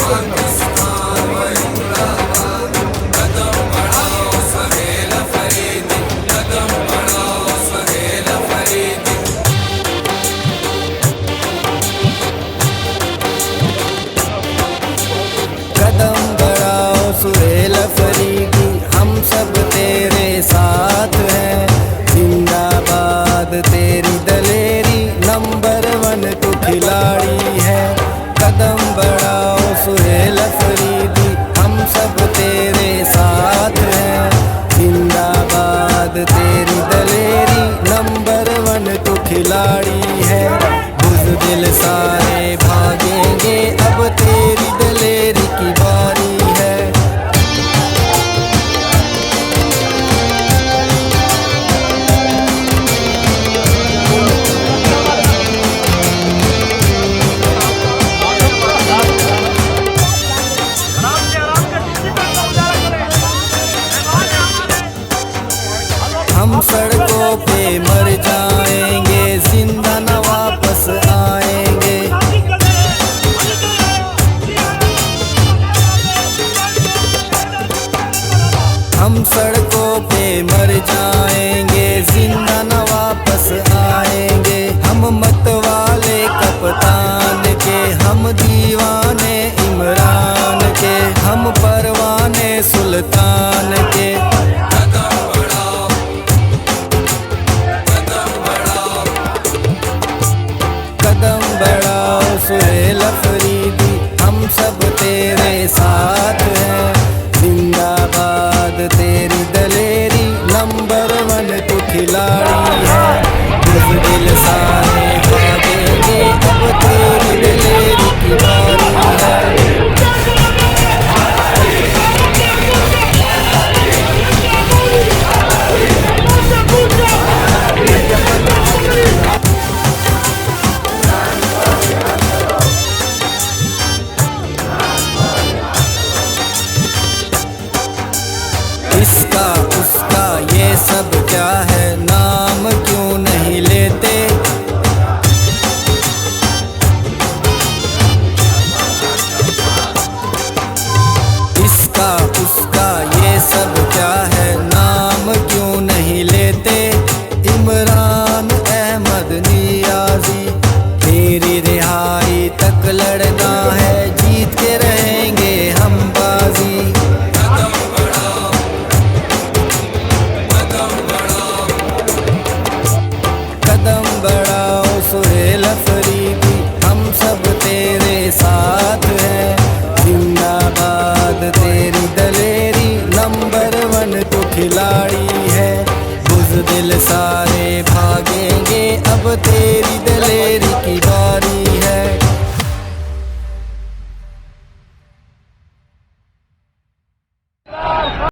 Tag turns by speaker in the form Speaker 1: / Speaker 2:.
Speaker 1: कदम बढ़ाओ सुहेल अफरीदी, हम सब तेरे साथ हैं। जिंदाबाद तेरी दलेरी, नंबर 1 तू खिलाड़ी है। कदम बढ़ाओ सुहेल अफरीदी, हम सब तेरे साथ हैं। जिंदाबाद तेरी दलेरी, नंबर 1 तू खिलाड़ी है। बुज़दिल सारे भागेंगे, अब तेरी दलेरी की बारी है। हम सड़कों पे मर जाएंगे, जिंदा न वापस आएंगे। हम सड़कों पे मर जाएंगे, जिंदा न वापस आएंगे। हम मत वाले कप्तान के, हम दीवाने इमरान के, हम परवाने सुल्तान के। कदम बढ़ाओ सुहेल अफरीदी, हम सब तेरे साथ हैं। जिंदाबाद तेरी दलेरी, नंबर 1 तू खिलाड़ी है। बुज़दिल सारे भागेंगे, अब तेरी दलेरी की बारी है। इसका उसका ये सब क्या है, नाम क्यों नहीं लेते। इसका उसका ये सब क्या है, नाम क्यों नहीं लेते। इमरान अहमद नियाज़ी, तेरी रिहाई तक लड़ना है, जीत के रहेंगे हम बाजी। कदम बढ़ाओ सुहेल अफरीदी, हम सब तेरे साथ हैं। जिंदाबाद तेरी दलेरी, नंबर 1 तू खिलाड़ी है। बुज़दिल सारे भागेंगे, अब तेरी